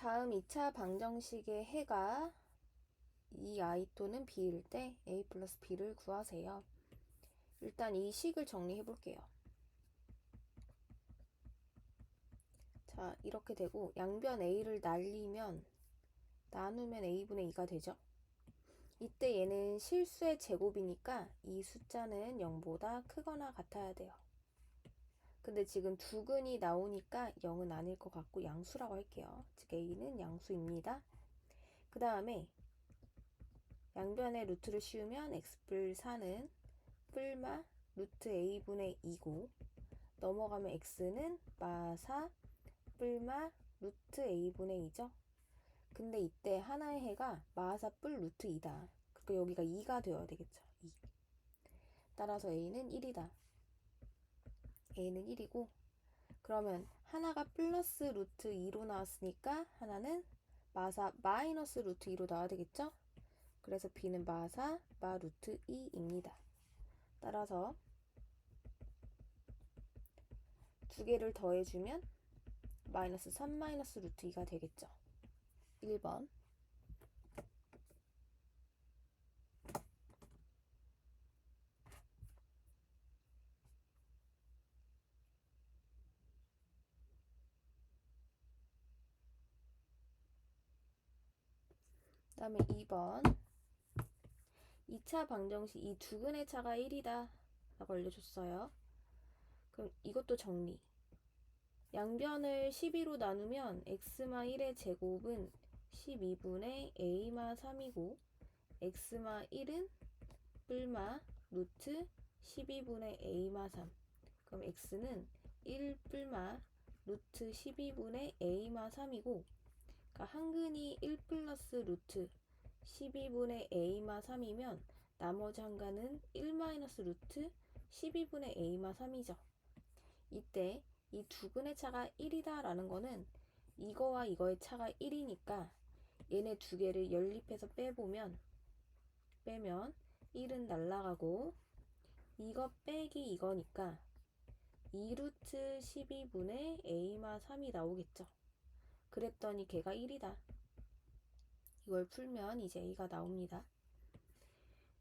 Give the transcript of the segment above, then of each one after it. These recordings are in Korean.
다음 2차 방정식의 해가 이 i 또는 b일 때 a 플러스 b를 구하세요. 일단 이 식을 정리해 볼게요. 자, 이렇게 되고 양변 a를 나누면 a분의 2가 되죠. 이때 얘는 실수의 제곱이니까 이 숫자는 0보다 크거나 같아야 돼요. 근데 지금 두근이 나오니까 0은 아닐 것 같고 양수라고 할게요. 즉 a는 양수입니다. 그 다음에 양변에 루트를 씌우면 x뿔 4는 뿔마 루트 a분의 2고 넘어가면 x는 마4 뿔마 루트 a분의 2죠. 근데 이때 하나의 해가 마4 뿔 루트 2다. 그러니까 여기가 2가 되어야 되겠죠. 2. 따라서 a는 1이다. a는 1이고 그러면 하나가 플러스 루트 2로 나왔으니까 하나는 마4 마이너스 루트 2로 나와야 되겠죠. 그래서 b는 마4 마 루트 2입니다. 따라서 두 개를 더해주면 마이너스 3 마이너스 루트 2가 되겠죠. 1번. 그 다음에 2번. 2차 방정식 이 두근의 차가 1이다 라고 알려줬어요. 그럼 이것도 정리. 양변을 12로 나누면 x마 1의 제곱은 12분의 a마 3이고 x마 1은 뿔마 루트 12분의 a마 3. 그럼 x는 1 뿔마 루트 12분의 a마 3이고 그러니까 한근이 1 플러스 루트 12분의 a마 3이면 나머지 한가는 1 마이너스 루트 12분의 a마 3이죠. 이때 이 두 근의 차가 1이다 라는 거는 이거와 이거의 차가 1이니까 얘네 두 개를 연립해서 빼면 1은 날라가고 이거 빼기 이거니까 2루트 12분의 a마 3이 나오겠죠. 그랬더니 걔가 1이다. 이걸 풀면 이제 a가 나옵니다.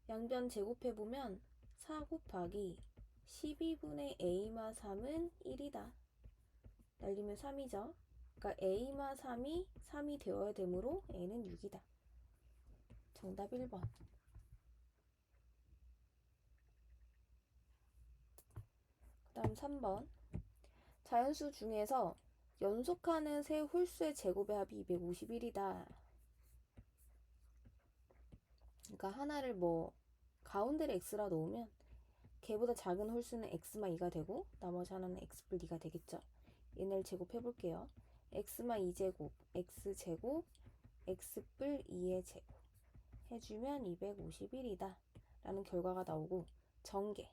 양변 제곱해보면 4 곱하기 12분의 a마 3은 1이다. 날리면 3이죠. 그러니까 a마 3이 되어야 되므로 a는 6이다. 정답 1번. 그 다음 3번. 자연수 중에서 연속하는 세 홀수의 제곱의 합이 251이다. 그러니까 하나를 가운데를 x라 놓으면 걔보다 작은 홀수는 x마 2가 되고 나머지 하나는 x뿔 2가 되겠죠. 얘네를 제곱해 볼게요. x마 2제곱, x제곱, x뿔 2의 제곱 해주면 251이다 라는 결과가 나오고 전개.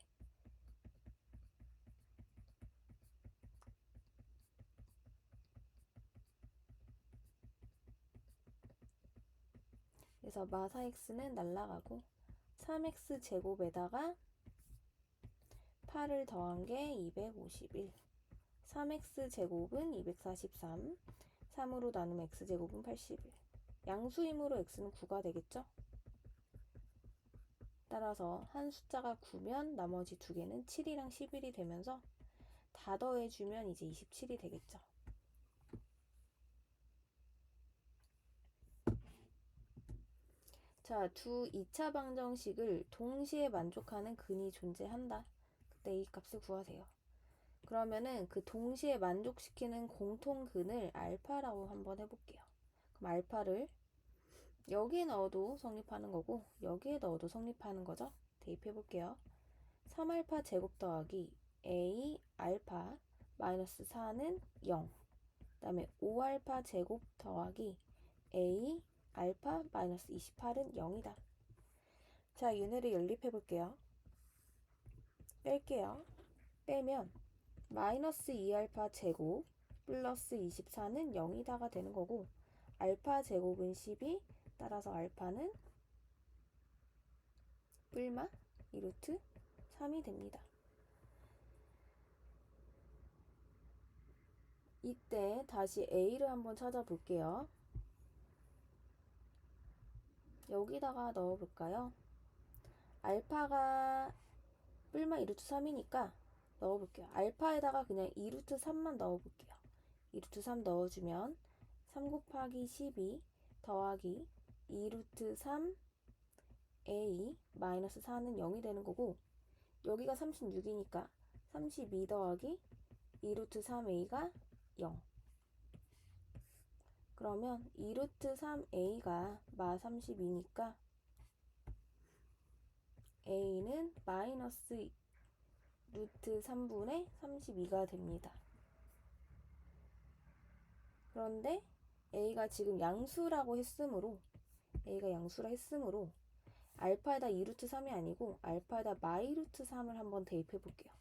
그래서 마4x는 날라가고 3x제곱에다가 8을 더한 게 251. 3x제곱은 243. 3으로 나누면 x제곱은 81. 양수이므로 x는 9가 되겠죠? 따라서 한 숫자가 9면 나머지 두 개는 7이랑 11이 되면서 다 더해주면 이제 27이 되겠죠. 자, 두 2차 방정식을 동시에 만족하는 근이 존재한다. 그때 이 값을 구하세요. 그러면은 그 동시에 만족시키는 공통근을 알파라고 한번 해볼게요. 그럼 알파를 여기에 넣어도 성립하는 거고 여기에 넣어도 성립하는 거죠. 대입해 볼게요. 3알파 제곱 더하기 a 알파 마이너스 4는 0. 그 다음에 5알파 제곱 더하기 a 알파 마이너스 28은 0이다. 자, 얘네를 연립해 볼게요. 뺄게요. 빼면 마이너스 2알파 제곱 플러스 24는 0이다가 되는 거고 알파 제곱은 12 따라서 알파는 뿔마 2루트 3이 됩니다. 이때 다시 a를 한번 찾아볼게요. 여기다가 넣어볼까요? 알파가 뿔마 2루트 3이니까 넣어볼게요. 알파에다가 그냥 2루트 3만 넣어볼게요. 2루트 3 넣어주면 3 곱하기 12 더하기 2루트 3a 마이너스 4는 0이 되는 거고, 여기가 36이니까 32 더하기 2루트 3a가 0. 그러면 2루트 3a가 마 32니까 a는 마이너스 루트 3분의 32가 됩니다. 그런데 a가 지금 양수라고 했으므로 알파에다 2루트 3이 아니고 알파에다 마이루트 3을 한번 대입해 볼게요.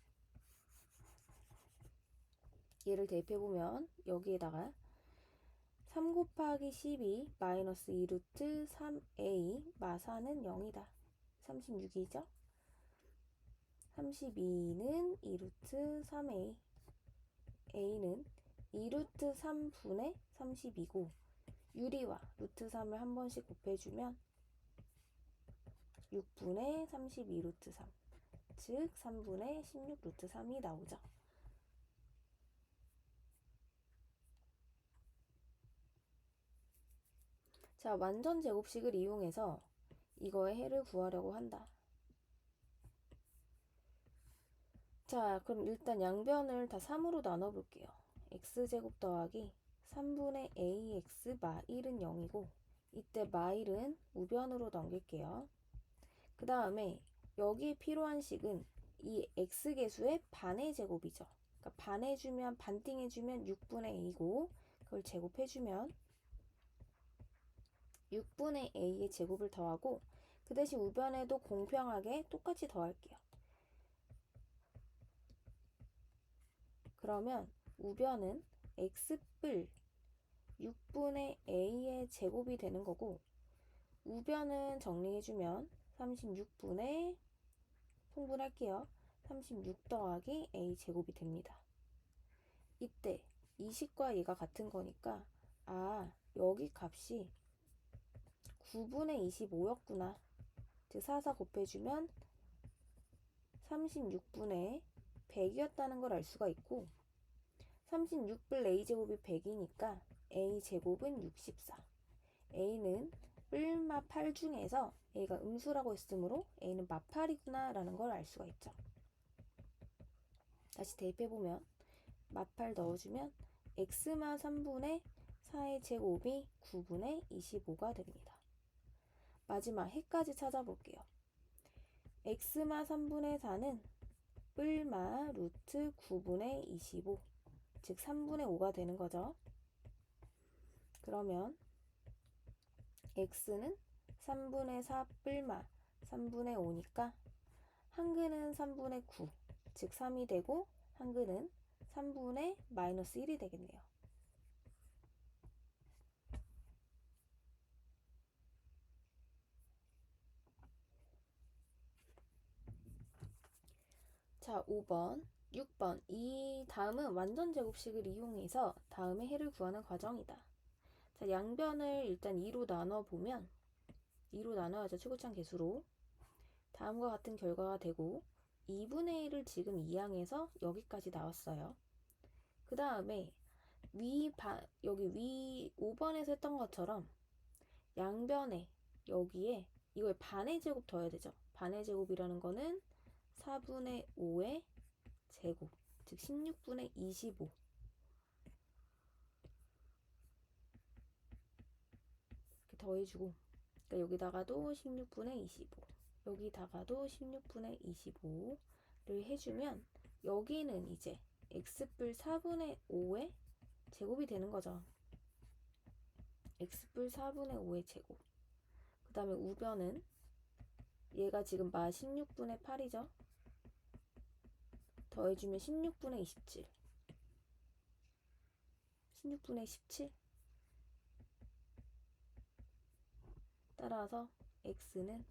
얘를 대입해 보면 여기에다가 3 곱하기 12 마이너스 2루트 3a 마 4는 0이다. 36이죠? 32는 2루트 3a, a는 2루트 3분의 32고, 유리와 루트 3을 한 번씩 곱해주면 6분의 32 루트 3, 즉 3분의 16 루트 3이 나오죠. 자, 완전 제곱식을 이용해서 이거의 해를 구하려고 한다. 자, 그럼 일단 양변을 다 3으로 나눠볼게요. x제곱 더하기 3분의 ax 마 1은 0이고, 이때 마 1은 우변으로 넘길게요. 그 다음에 여기에 필요한 식은 이 x계수의 반의 제곱이죠. 그러니까 반해주면, 반띵해주면 6분의 a고, 그걸 제곱해주면 6분의 a의 제곱을 더하고, 그 대신 우변에도 공평하게 똑같이 더할게요. 그러면 우변은 x뿔 6분의 a의 제곱이 되는 거고, 우변은 정리해주면 36분의 통분할게요. 36 더하기 a 제곱이 됩니다. 이때 이 식과 얘가 같은 거니까 여기 값이 9분의 25였구나. 즉 4 곱해주면 36분의 100이었다는 걸 알 수가 있고, 36불 a제곱이 100이니까 a제곱은 64. a는 뿔마 8 중에서 a가 음수라고 했으므로 a는 마 8이구나 라는 걸 알 수가 있죠. 다시 대입해보면 마 8 넣어주면 x마 3분의 4의 제곱이 9분의 25가 됩니다. 마지막 해까지 찾아볼게요. x마 3분의 4는 뿔마 루트 9분의 25, 즉 3분의 5가 되는 거죠. 그러면 x는 3분의 4 뿔마 3분의 5니까 한근은 3분의 9, 즉 3이 되고, 한근은 3분의 마이너스 1이 되겠네요. 자, 5번, 6번. 이 다음은 완전 제곱식을 이용해서 다음의 해를 구하는 과정이다. 자, 양변을 일단 2로 나눠보면, 2로 나눠야죠. 최고참 개수로. 다음과 같은 결과가 되고, 2분의 1을 지금 이항해서 여기까지 나왔어요. 그 다음에 여기 위 5번에서 했던 것처럼 양변에 여기에 이걸 반의 제곱 더해야 되죠. 반의 제곱이라는 거는 4분의 5의 제곱, 즉 16분의 25. 이렇게 더해주고, 그러니까 여기다가도 16분의 25, 여기다가도 16분의 25를 해주면 여기는 이제 x뿔 4분의 5의 제곱이 되는 거죠. x뿔 4분의 5의 제곱. 그 다음에 우변은 얘가 지금 마 16분의 8이죠. 더해주면 16분의 27, 16분의 17. 따라서 x는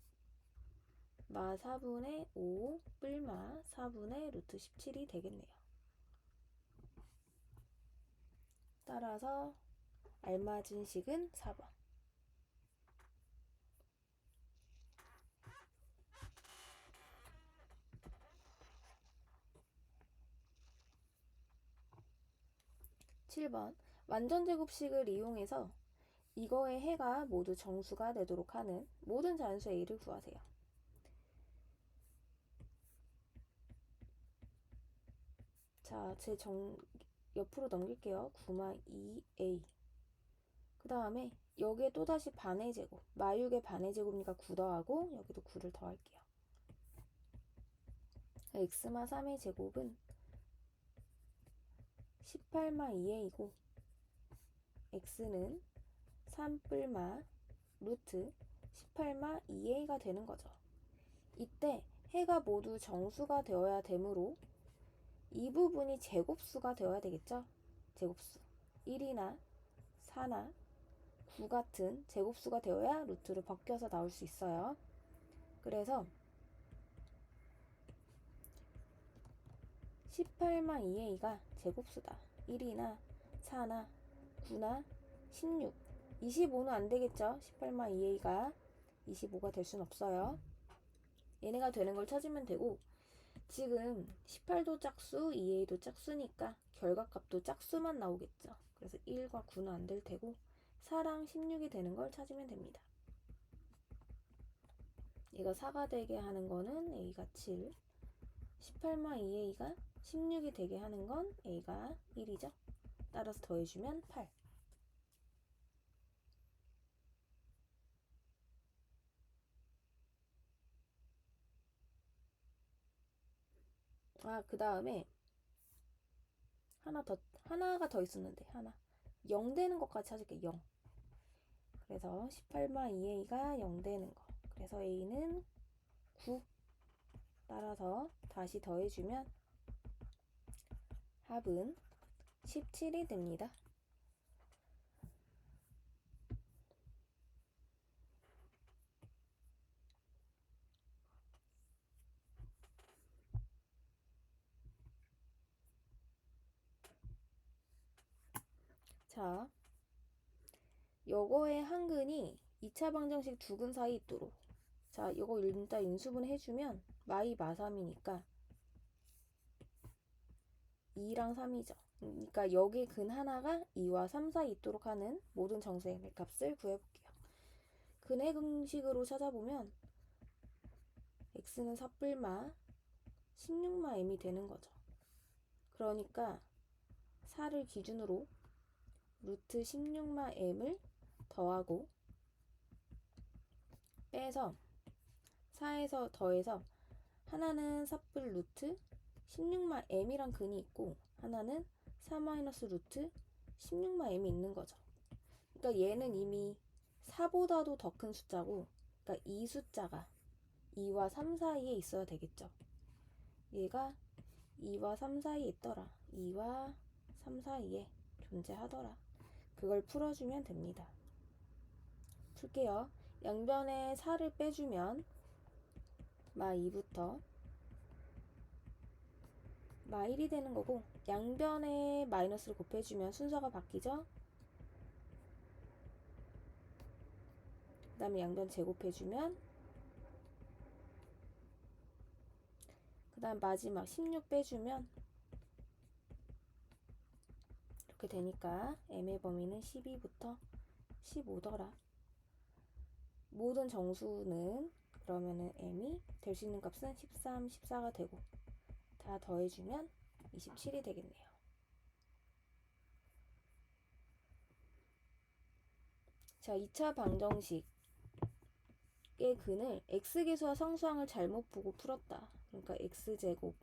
마 4분의 5 뿔마 4분의 루트 17이 되겠네요. 따라서 알맞은 식은 4번. 7번 완전제곱식을 이용해서 이거의 해가 모두 정수가 되도록 하는 모든 자연수 A를 구하세요. 자, 옆으로 넘길게요. 9-2A. 그 다음에 여기에 또다시 반의 제곱, 마육의 반의 제곱이니까 9 더하고 여기도 9를 더할게요. x마 3의 제곱은 18마 2a이고 x는 3뿔마 루트 18마 2a가 되는 거죠. 이때 해가 모두 정수가 되어야 되므로 이 부분이 제곱수가 되어야 되겠죠? 제곱수 1이나 4나 9 같은 제곱수가 되어야 루트를 벗겨서 나올 수 있어요. 그래서 18마 2a가 제곱수다. 1이나 4나 9나 16 25는 안 되겠죠? 18마 2a가 25가 될 순 없어요. 얘네가 되는 걸 찾으면 되고, 지금 18도 짝수, 2a도 짝수니까 결과값도 짝수만 나오겠죠. 그래서 1과 9는 안 될 테고 4랑 16이 되는 걸 찾으면 됩니다. 얘가 4가 되게 하는 거는 a가 7, 18마 2a가 16이 되게 하는 건 a가 1이죠. 따라서 더해주면 8. 그 다음에 하나가 더 있었는데, 0 되는 것까지 찾을게. 0. 그래서 18마 2a가 0 되는 거. 그래서 a는 9. 따라서 다시 더해주면 합은 17이 됩니다. 자, 요거의 한근이 2차 방정식 두 근 사이 있도록. 자, 요거 일단 인수분 해주면 마이 마3이니까 2랑 3이죠. 그러니까 여기 근 하나가 2와 3 사이 있도록 하는 모든 정수의 값을 구해볼게요. 근의 공식으로 찾아보면 x는 4뿔마 16마 m이 되는 거죠. 그러니까 4를 기준으로 루트 16마 m을 더하고 빼서 4에서 더해서 하나는 4뿔 루트 16마 m이란 근이 있고 하나는 4 마이너스 루트 16마 m이 있는 거죠. 그러니까 얘는 이미 4보다도 더 큰 숫자고, 그러니까 이 숫자가 2와 3 사이에 있어야 되겠죠. 얘가 2와 3 사이에 있더라. 2와 3 사이에 존재하더라. 그걸 풀어주면 됩니다. 풀게요. 양변에 4를 빼주면 마 2부터 마 1이 되는 거고, 양변에 마이너스를 곱해주면 순서가 바뀌죠. 그 다음에 양변 제곱해주면, 그 다음 마지막 16 빼주면 이렇게 되니까 m의 범위는 12부터 15더라. 모든 정수는 그러면은 m이 될 수 있는 값은 13, 14가 되고 다 더해주면 27이 되겠네요. 자, 2차 방정식의 근을 x계수와 성수항을 잘못 보고 풀었다. 그러니까 x제곱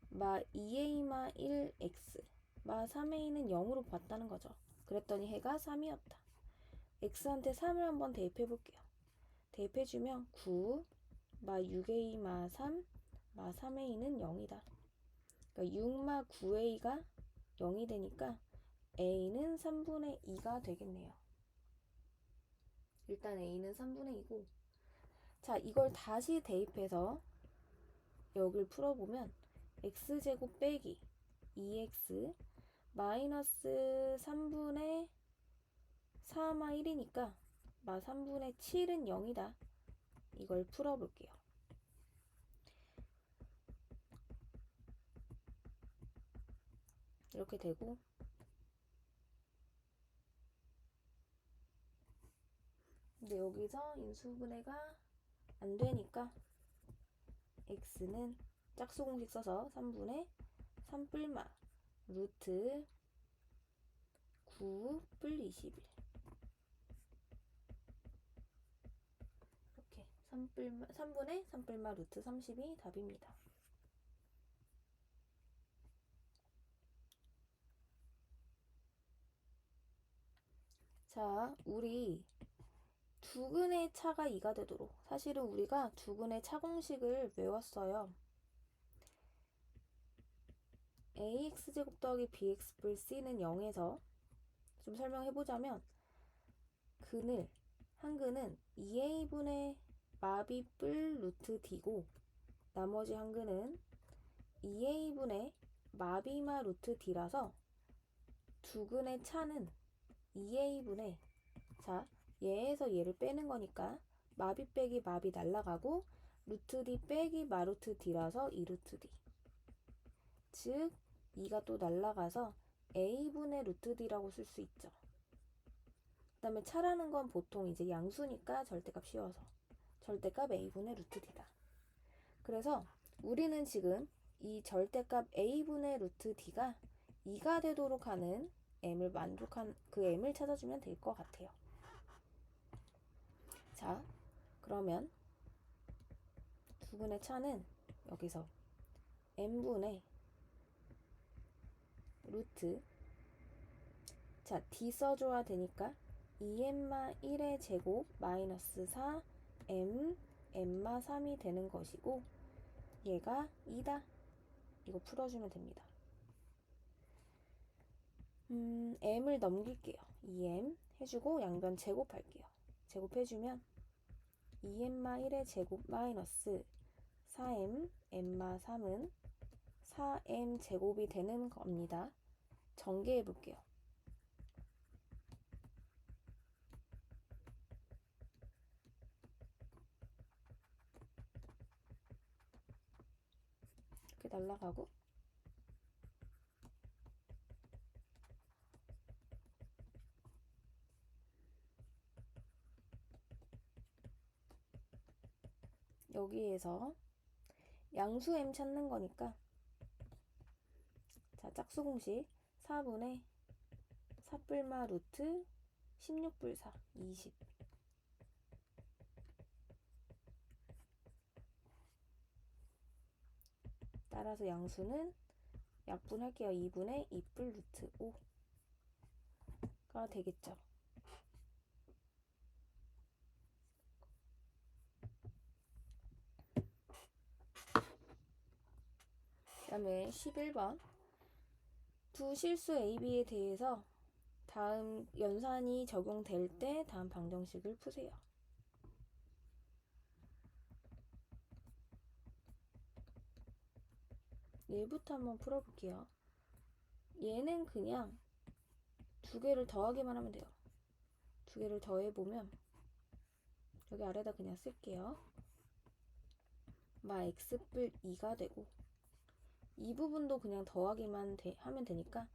마 2a 마 1x 마 3a는 0으로 봤다는 거죠. 그랬더니 해가 3이었다. x한테 3을 한번 대입해 볼게요. 대입해주면 9 마 6a 마 3 마 3a는 0이다. 그러니까 6 마 9a가 0이 되니까 a는 3분의 2가 되겠네요. 일단 a는 3분의 2고, 자, 이걸 다시 대입해서 여기를 풀어보면 x제곱 빼기 2x 마이너스 3분의 4마 1이니까 마 3분의 7은 0이다. 이걸 풀어볼게요. 이렇게 되고, 근데 여기서 인수분해가 안 되니까 x는 짝수 공식 써서 3분의 3 뿔마 루트 9 뿔 21 이렇게 3분의 3 뿔마 루트 30이 답입니다. 자, 우리 두근의 차가 2가 되도록, 사실은 우리가 두근의 차 공식을 외웠어요. ax제곱 더하기 bx 뿔 c는 0에서 좀 설명해보자면, 한 근은 2a분의 마비 뿔 루트 d고, 나머지 한 근은 2a분의 마비마 루트 d라서 두근의 차는 2a분의, 자, 얘에서 얘를 빼는 거니까 마비 빼기 마비 날라가고 루트 d 빼기 마루트 d라서 2루트 d, 즉 2가 또 날라가서 a분의 루트 d라고 쓸 수 있죠. 그 다음에 차라는 건 보통 이제 양수니까 절대값 씌워서 절대값 a분의 루트 d다. 그래서 우리는 지금 이 절대값 a분의 루트 d가 2가 되도록 하는 m을 만족한 그 m을 찾아주면 될 것 같아요. 자, 그러면 두근의 차는 여기서 n분의 루트, 자, d 써줘야 되니까 2n마 1의 제곱 마이너스 4m n마 3이 되는 것이고, 얘가 2다. 이거 풀어주면 됩니다. m을 넘길게요. 2m 해주고 양변 제곱할게요. 제곱해주면 2n마 1의 제곱 마이너스 4m n마 3은 4m 제곱이 되는 겁니다. 전개해 볼게요. 이렇게 날라가고, 여기에서 양수 m 찾는 거니까, 자, 짝수 공식 4분의 4뿔마 루트 16뿔 4 20, 따라서 양수는 약분할게요. 2분의 2뿔 루트 5가 되겠죠. 그 다음에 11번 두 실수 A, B에 대해서 다음 연산이 적용될 때 다음 방정식을 푸세요. 얘부터 한번 풀어볼게요. 얘는 그냥 두 개를 더하기만 하면 돼요. 두 개를 더해보면 여기 아래다 그냥 쓸게요. 마 x뿔 2가 되고, 이 부분도 그냥 더하기만 하면 되니까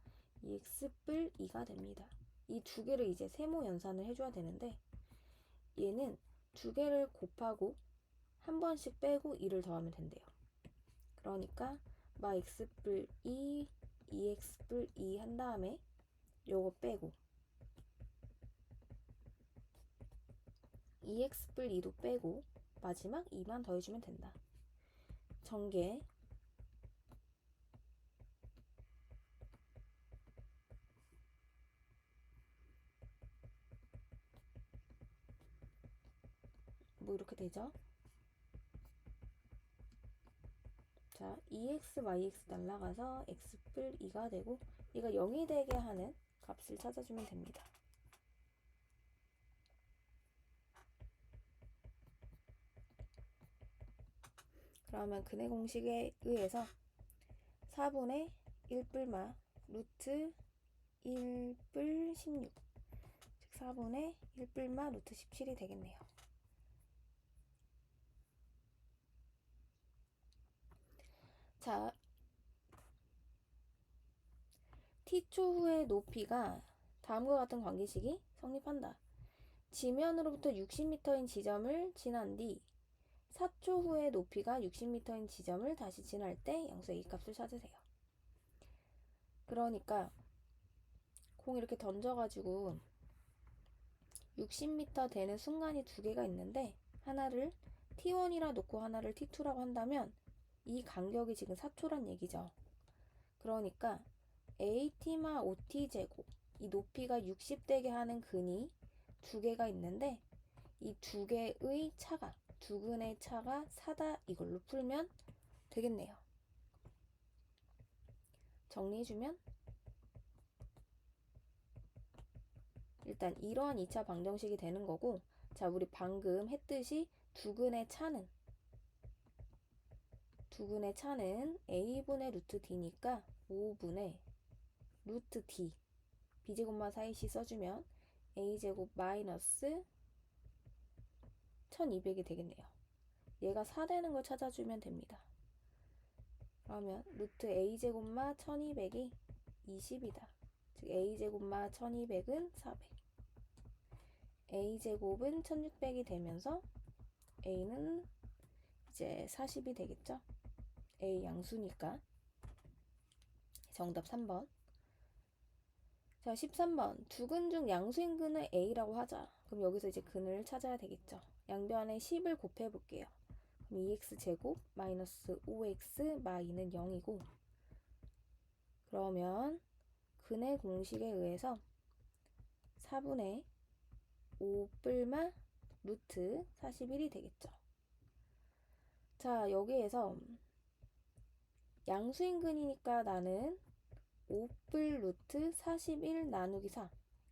2x뿔 2가 됩니다. 이 두 개를 이제 세모 연산을 해줘야 되는데, 얘는 두 개를 곱하고 한 번씩 빼고 2를 더하면 된대요. 그러니까 마 x뿔 2, 2x뿔 2 한 다음에 요거 빼고 2x뿔 2도 빼고 마지막 2만 더해주면 된다. 전개. 뭐 이렇게 되죠? 자, 2x, yx 날라가서 x뿔 2가 되고, 얘가 0이 되게 하는 값을 찾아주면 됩니다. 그러면 근의 공식에 의해서 4분의 1뿔마 루트 1뿔 16, 즉 4분의 1뿔마 루트 17이 되겠네요. 자, t초 후의 높이가 다음과 같은 관계식이 성립한다. 지면으로부터 60m인 지점을 지난 뒤 4초 후에 높이가 60m인 지점을 다시 지날 때 양수 A 값을 찾으세요. 그러니까 공 이렇게 던져가지고 60m 되는 순간이 두 개가 있는데 하나를 T1이라 놓고 하나를 T2라고 한다면 이 간격이 지금 4초란 얘기죠. 그러니까 AT마 OT 제곱, 이 높이가 60 되게 하는 근이 두 개가 있는데 이 두 개의 차가, 두 근의 차가 4다, 이걸로 풀면 되겠네요. 정리해주면 일단 이러한 2차 방정식이 되는 거고, 자, 우리 방금 했듯이 두 근의 차는 A분의 루트 D니까 5분의 루트 D, B제곱마 4AC 써주면 A제곱 마이너스 1200이 되겠네요. 얘가 4 되는 걸 찾아주면 됩니다. 그러면 루트 A제곱마 1200이 20이다. 즉 A제곱마 1200은 400. A제곱은 1600이 되면서 A는 이제 40이 되겠죠? A 양수니까. 정답 3번. 자, 13번. 두 근 중 양수인 근을 A라고 하자. 그럼 여기서 이제 근을 찾아야 되겠죠. 양변에 10을 곱해볼게요. 그럼 2x제곱 마이너스 5x 마이는 0이고, 그러면 근의 공식에 의해서 4분의 5뿔마 루트 41이 되겠죠. 자, 여기에서 양수인 근이니까 나는 5뿔 루트 41 나누기 4,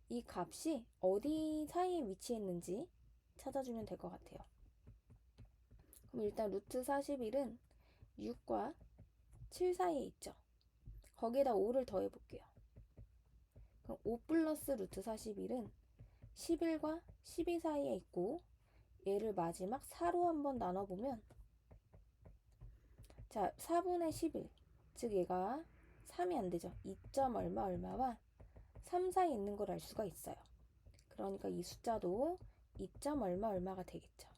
이 값이 어디 사이에 위치했는지 찾아주면 될 것 같아요. 그럼 일단 루트 41은 6과 7 사이에 있죠. 거기에다 5를 더해볼게요. 그럼 5 플러스 루트 41은 11과 12 사이에 있고, 얘를 마지막 4로 한번 나눠보면, 자, 4분의 11, 즉 얘가 3이 안 되죠. 2점 얼마 얼마와 3 사이에 있는 걸 알 수가 있어요. 그러니까 이 숫자도 2점 얼마 얼마가 되겠죠.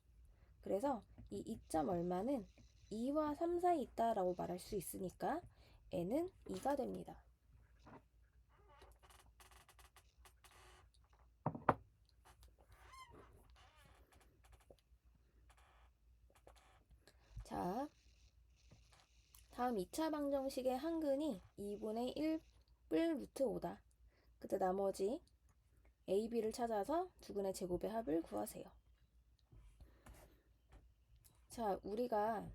그래서 이 2점 얼마는 2와 3 사이에 있다라고 말할 수 있으니까 n은 2가 됩니다. 자, 다음 2차 방정식의 한 근이 2분의 1뿔 루트 5다. 그때 나머지 A, B를 찾아서 두 근의 제곱의 합을 구하세요. 자, 우리가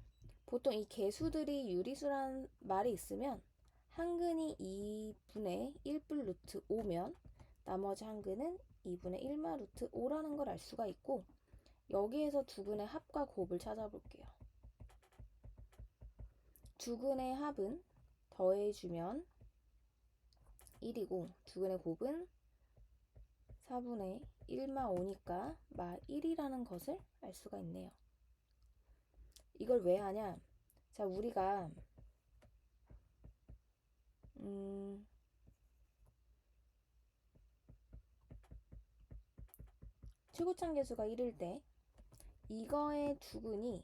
보통 이 개수들이 유리수란 말이 있으면 한 근이 2분의 1뿔 루트 5면 나머지 한 근은 2분의 1마 루트 5라는 걸 알 수가 있고, 여기에서 두 근의 합과 곱을 찾아볼게요. 두 근의 합은 더해주면 1이고 두 근의 곱은 4분의 1마 5니까 마 1이라는 것을 알 수가 있네요. 이걸 왜 하냐? 자, 우리가 최고참 계수가 1일 때 이거의 두 근이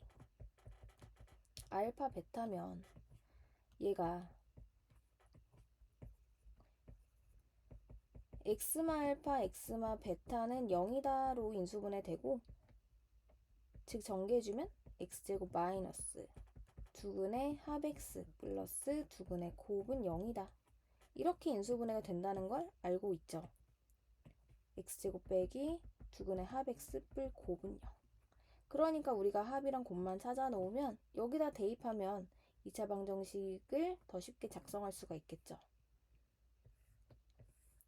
알파 베타면 얘가 엑스마 알파 엑스마 베타는 0이다로 인수분해 되고, 즉 전개해주면 x제곱 마이너스 두 근의 합 x 플러스 두 근의 곱은 0이다. 이렇게 인수분해가 된다는 걸 알고 있죠. x제곱 빼기 두 근의 합 x 뿔 곱은 0. 그러니까 우리가 합이랑 곱만 찾아 놓으면 여기다 대입하면 2차 방정식을 더 쉽게 작성할 수가 있겠죠.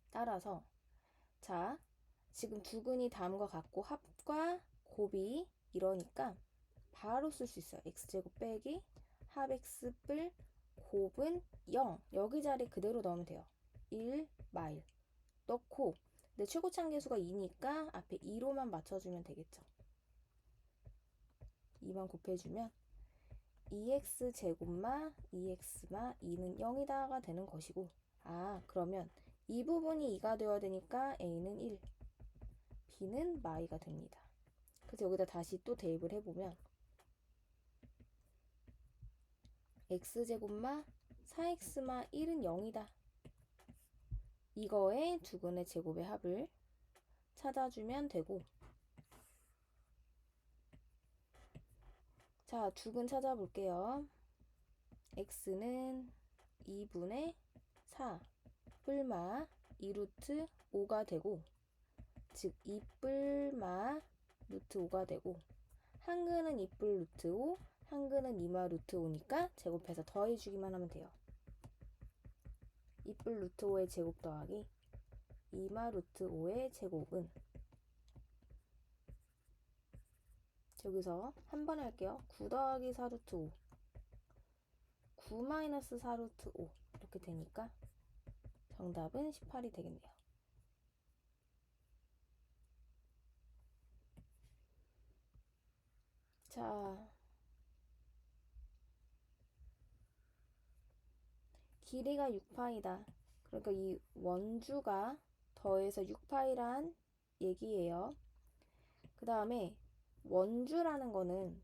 따라서 자, 지금 두 근이 다음과 같고 합과 곱이 이러니까 바로 쓸 수 있어요. x제곱 빼기 합 x 뿔 곱은 0. 여기 자리 그대로 넣으면 돼요. 1 마일 넣고, 근데 최고참 계수가 2니까 앞에 2로만 맞춰주면 되겠죠. 2만 곱해주면 2x 제곱마 2x마 2는 0이다가 되는 것이고, 아, 그러면 이 부분이 2가 되어야 되니까 a는 1, b는 마이가 됩니다. 그래서 여기다 다시 또 대입을 해보면 x제곱마 4x마 1은 0이다. 이거의 두근의 제곱의 합을 찾아주면 되고, 자, 두근 찾아볼게요. x는 2분의 4 뿔마 2루트 5가 되고, 즉 2뿔마 루트 5가 되고, 한근은 2뿔 루트 5, 한근은 2마 루트 5니까 제곱해서 더해주기만 하면 돼요. 2뿔 루트 5의 제곱 더하기 2마 루트 5의 제곱은, 여기서 한 번 할게요. 9 더하기 4 루트 5, 9 마이너스 4 루트 5 이렇게 되니까 정답은 18이 되겠네요. 자, 길이가 6파이다. 그러니까 이 원주가 더해서 6파이란 얘기예요. 그 다음에 원주라는 거는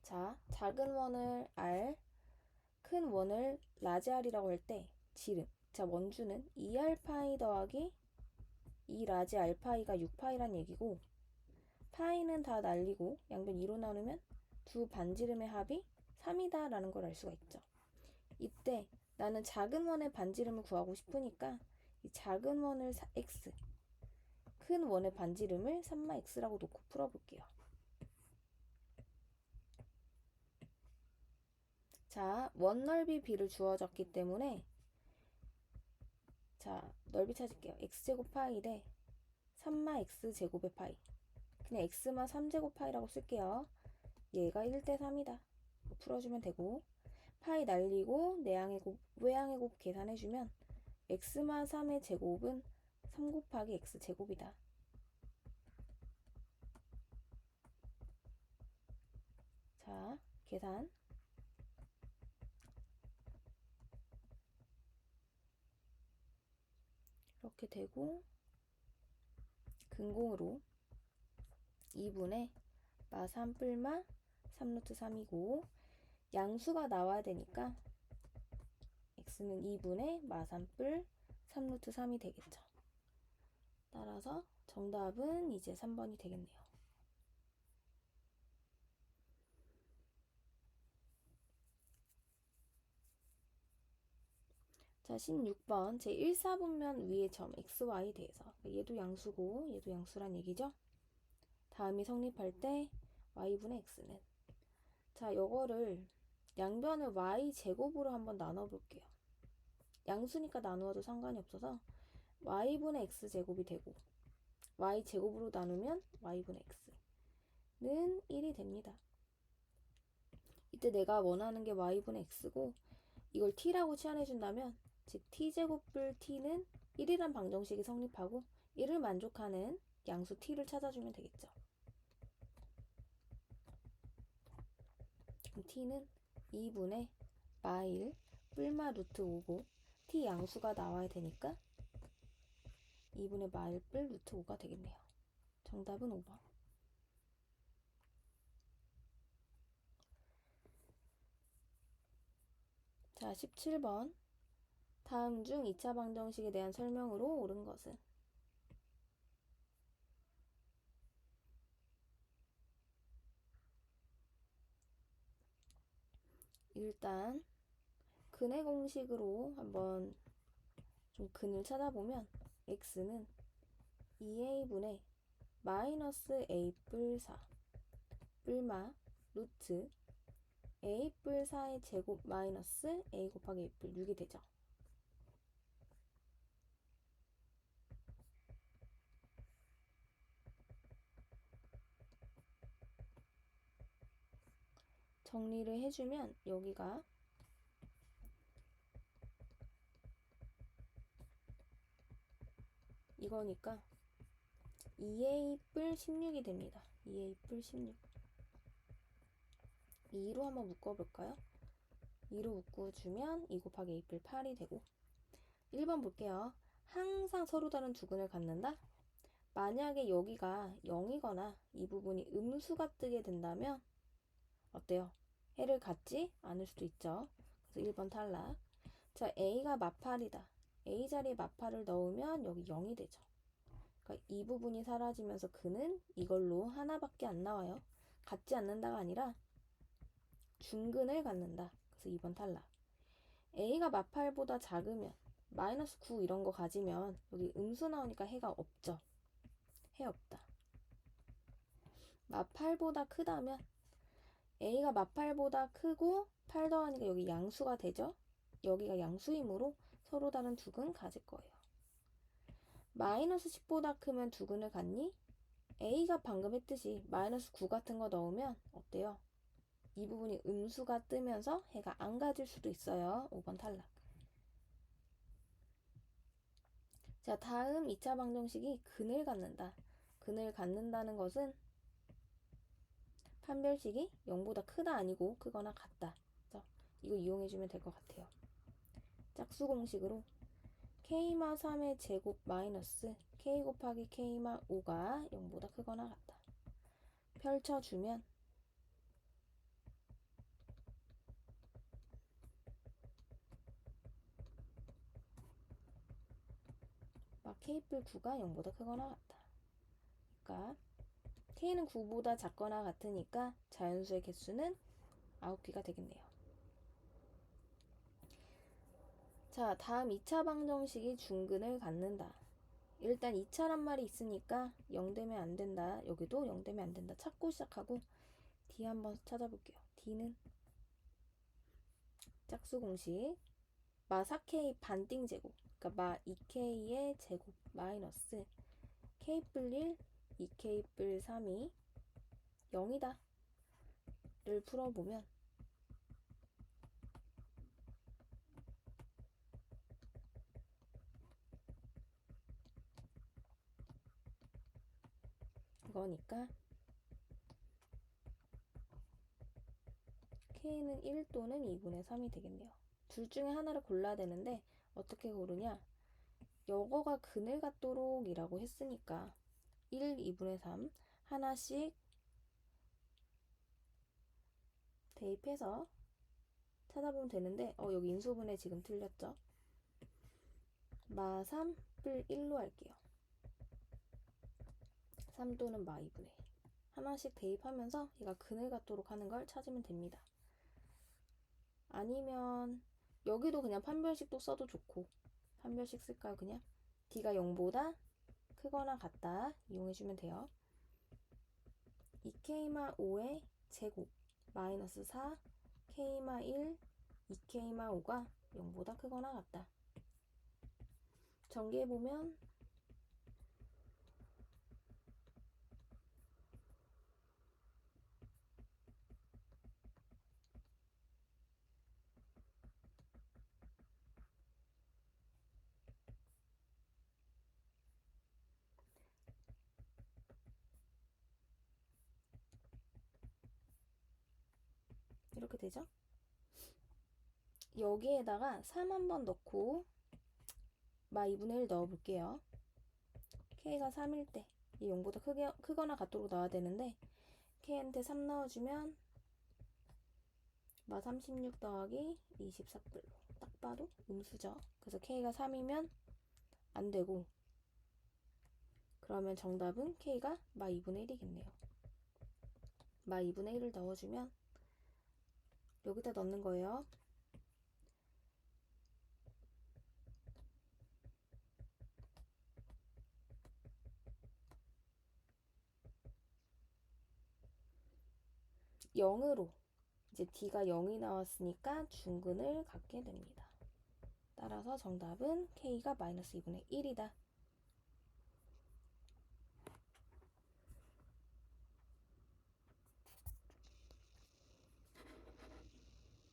자, 작은 원을 R, 큰 원을 라지 R이라고 할 때 지름. 자, 원주는 2R파이 더하기 2라지 R파이가 6파이란 얘기고, 파이는 다 날리고 양변 2로 나누면 두 반지름의 합이 3이다 라는 걸 알 수가 있죠. 이때 나는 작은 원의 반지름을 구하고 싶으니까 이 작은 원을 x, 큰 원의 반지름을 3마 x라고 놓고 풀어볼게요. 자, 원 넓이 b를 주어졌기 때문에, 자, 넓이 찾을게요. x제곱 파이 대 3마 x제곱의 파이. 그냥 x마 3제곱 파이라고 쓸게요. 얘가 1대 3이다. 풀어주면 되고, 파이 날리고 내항의 곱, 외항의 곱 계산해주면 x마 3의 제곱은 3 곱하기 x제곱이다. 자, 계산. 이렇게 되고, 근공으로 2분의 마 3 뿔마 3루트 3이고, 양수가 나와야 되니까 x는 2분의 마 3뿔 3루트 3이 되겠죠. 따라서 정답은 이제 3번이 되겠네요. 자, 16번 제1사분면 위의 점 xy 대해서, 얘도 양수고 얘도 양수란 얘기죠. 다음이 성립할 때 y분의 x는, 자, 요거를 양변을 y제곱으로 한번 나눠볼게요. 양수니까 나누어도 상관이 없어서 y분의 x제곱이 되고, y제곱으로 나누면 y분의 x는 1이 됩니다. 이때 내가 원하는 게 y분의 x고, 이걸 t라고 치환해준다면, 즉 t제곱불 t는 1이란 방정식이 성립하고 1을 만족하는 양수 t를 찾아주면 되겠죠. 그럼 t는 2분의 마1 뿔마 루트 5고, t 양수가 나와야 되니까 2분의 마1 뿔 루트 5가 되겠네요. 정답은 5번. 자, 17번. 다음 중 2차 방정식에 대한 설명으로 옳은 것은? 일단 근의 공식으로 한번 좀 근을 찾아보면 x는 2a분의 마이너스 a 뿔 4 뿔마 루트 a 뿔 4의 제곱 마이너스 a 곱하기 a 뿔 6이 되죠. 정리를 해주면 여기가 이거니까 2a 뿔 16이 됩니다. 2a 뿔 16. 2로 한번 묶어볼까요? 2로 묶어주면 2 곱하기 a 뿔 8이 되고, 1번 볼게요. 항상 서로 다른 두근을 갖는다? 만약에 여기가 0이거나 이 부분이 음수가 뜨게 된다면 어때요? 해를 갖지 않을 수도 있죠. 그래서 1번 탈락. 자, A가 마팔이다. A 자리에 마팔을 넣으면 여기 0이 되죠. 그러니까 이 부분이 사라지면서 그는 이걸로 하나밖에 안 나와요. 갖지 않는다가 아니라 중근을 갖는다. 그래서 2번 탈락. A가 마팔보다 작으면 마이너스 9 이런 거 가지면 여기 음수 나오니까 해가 없죠. 해 없다. 마팔보다 크다면 A가 마팔보다 크고 8 더하니까 여기 양수가 되죠. 여기가 양수이므로 서로 다른 두근 가질 거예요. 마이너스 10보다 크면 두근을 갖니? A가 방금 했듯이 마이너스 9 같은 거 넣으면 어때요? 이 부분이 음수가 뜨면서 해가 안 가질 수도 있어요. 5번 탈락. 자, 다음 2차 방정식이 근을 갖는다. 근을 갖는다는 것은 판별식이 0보다 크다 아니고 크거나 같다. 그래서 이거 이용해주면 될 것 같아요. 짝수 공식으로 K마 3의 제곱 마이너스 K 곱하기 K마 5가 0보다 크거나 같다. 펼쳐주면 K뿔 9가 0보다 크거나 같다. 그러니까 K는 9보다 작거나 같으니까 자연수의 개수는 9개가 되겠네요. 자, 다음 2차 방정식이 중근을 갖는다. 일단 2차란 말이 있으니까 0 되면 안 된다. 여기도 0 되면 안 된다. 찾고 시작하고 D 한번 찾아볼게요. D는 짝수 공식 마 4K 반띵 제곱, 그러니까 마 2K의 제곱 마이너스 K뿔 1, 2K뿔 3이 0이다 를 풀어보면 이거니까 K는 1 또는 2분의 3이 되겠네요. 둘 중에 하나를 골라야 되는데 어떻게 고르냐? 여거가 근을 갖도록 이라고 했으니까 1, 2분의 3 하나씩 대입해서 찾아보면 되는데 여기 인수분해 지금 틀렸죠? 마 3뿔 1로 할게요. 3 또는 마 2분의 1 하나씩 대입하면서 얘가 근을 갖도록 하는 걸 찾으면 됩니다. 아니면 여기도 그냥 판별식도 써도 좋고 판별식 쓸까요? 그냥 D가 0보다 크거나 같다 이용해주면 돼요. 2K마 5의 제곱 마이너스 4 K마 1 2K마 5가 0보다 크거나 같다. 전개해보면 이렇게 되죠? 여기에다가 3 한번 넣고 마 2분의 1 넣어볼게요. K가 3일 때 이 0보다 크거나 같도록 넣어야 되는데 K한테 3 넣어주면 마 36 더하기 24뿔로 딱 봐도 음수죠. 그래서 K가 3이면 안 되고 그러면 정답은 K가 마 2분의 1이겠네요. 마 2분의 1을 넣어주면 여기다 넣는 거예요. (0으로) 이제 D가 0이 나왔으니까 중근을 갖게 됩니다. 따라서 정답은 K가 마이너스 2분의 1이다.